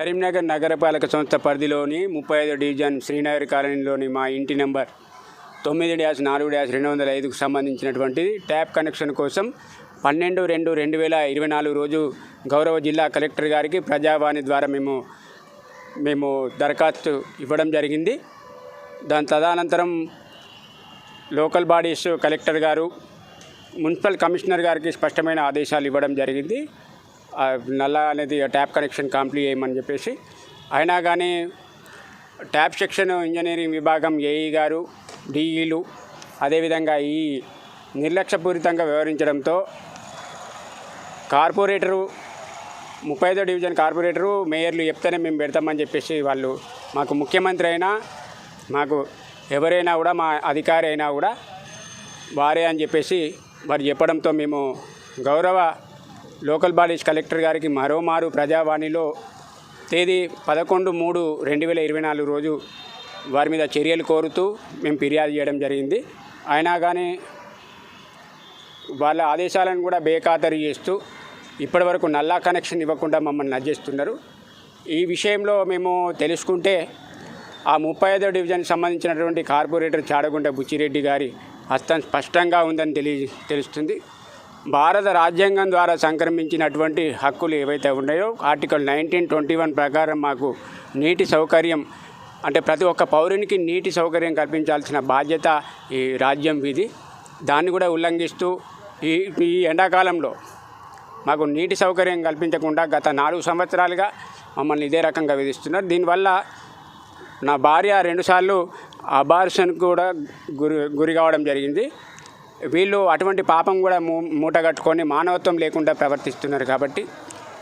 కరీంనగర్ నగరపాలక సంస్థ పరిధిలోని 35 డివిజన్ శ్రీనగర్ కాలనీలోని మా ఇంటి నెంబర్ 9-4-205కు సంబంధించినటువంటి ట్యాప్ కనెక్షన్ కోసం 12/2/2024 రోజు గౌరవ జిల్లా కలెక్టర్ గారికి ప్రజావాణి ద్వారా మేము దరఖాస్తు ఇవ్వడం జరిగింది. దాని తదనంతరం లోకల్ బాడీస్ కలెక్టర్ గారు మున్సిపల్ కమిషనర్ గారికి స్పష్టమైన ఆదేశాలు ఇవ్వడం జరిగింది. నల్లా అనేది ట్యాప్ కనెక్షన్ కంప్లీట్ చేయమని చెప్పేసి. అయినా కానీ ట్యాప్ సెక్షన్ ఇంజనీరింగ్ విభాగం ఏఈ గారు, డిఈలు అదేవిధంగా ఈ నిర్లక్ష్యపూరితంగా వ్యవహరించడంతో కార్పొరేటరు 35 డివిజన్ కార్పొరేటరు మేయర్లు చెప్తేనే మేము పెడతామని చెప్పేసి వాళ్ళు మాకు ముఖ్యమంత్రి అయినా మాకు ఎవరైనా కూడా మా అధికారి అయినా కూడా వారే అని చెప్పేసి వారు చెప్పడంతో మేము గౌరవ లోకల్ బాడీస్ కలెక్టర్ గారికి మరోమారు ప్రజావాణిలో తేదీ 11/3/2024 రోజు వారి మీద చర్యలు కోరుతూ మేము ఫిర్యాదు చేయడం జరిగింది. అయినా కానీ వాళ్ళ ఆదేశాలను కూడా బేఖాతరు చేస్తూ ఇప్పటివరకు నల్లా కనెక్షన్ ఇవ్వకుండా మమ్మల్ని నజ్జేస్తున్నారు. ఈ విషయంలో మేము తెలుసుకుంటే ఆ 35 డివిజన్కి సంబంధించినటువంటి కార్పొరేటర్ చాడగుంట బుచ్చిరెడ్డి గారి హస్తం స్పష్టంగా ఉందని తెలుస్తుంది. భారత రాజ్యాంగం ద్వారా సంక్రమించినటువంటి హక్కులు ఏవైతే ఉన్నాయో ఆర్టికల్ 1921 ప్రకారం మాకు నీటి సౌకర్యం అంటే ప్రతి ఒక్క పౌరునికి నీటి సౌకర్యం కల్పించాల్సిన బాధ్యత ఈ రాజ్యం విధి. దాన్ని కూడా ఉల్లంఘిస్తూ ఈ ఎండాకాలంలో మాకు నీటి సౌకర్యం కల్పించకుండా గత 4 సంవత్సరాలుగా మమ్మల్ని ఇదే రకంగా విధిస్తున్నారు. దీనివల్ల నా భార్య 2 సార్లు అబార్షన్కు కూడా గురి కావడం జరిగింది. వీళ్ళు అటువంటి పాపం కూడా మూటగట్టుకొని మానవత్వం లేకుండా ప్రవర్తిస్తున్నారు. కాబట్టి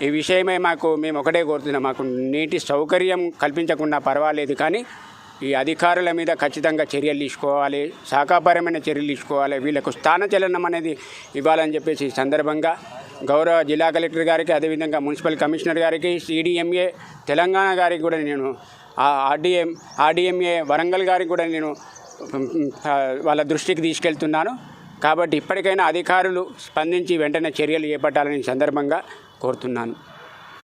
ఈ విషయమై మేము ఒకటే కోరుతున్నాం, మాకు నీటి సౌకర్యం కల్పించకుండా పర్వాలేదు, కానీ ఈ అధికారుల మీద ఖచ్చితంగా చర్యలు తీసుకోవాలి, శాఖాపరమైన చర్యలు తీసుకోవాలి, వీళ్ళకు స్థానచలనం అనేది ఇవ్వాలని చెప్పేసి ఈ సందర్భంగా గౌరవ జిల్లా కలెక్టర్ గారికి, అదేవిధంగా మున్సిపల్ కమిషనర్ గారికి, సిడిఎంఏ తెలంగాణ గారికి కూడా నేను ఆర్డిఎంఏ వరంగల్ గారికి కూడా నేను వాళ్ళ దృష్టికి తీసుకెళ్తున్నాను. కాబట్టి ఇప్పటికైనా అధికారులు స్పందించి వెంటనే చర్యలు చేపట్టాలని సందర్భంగా కోరుతున్నాను.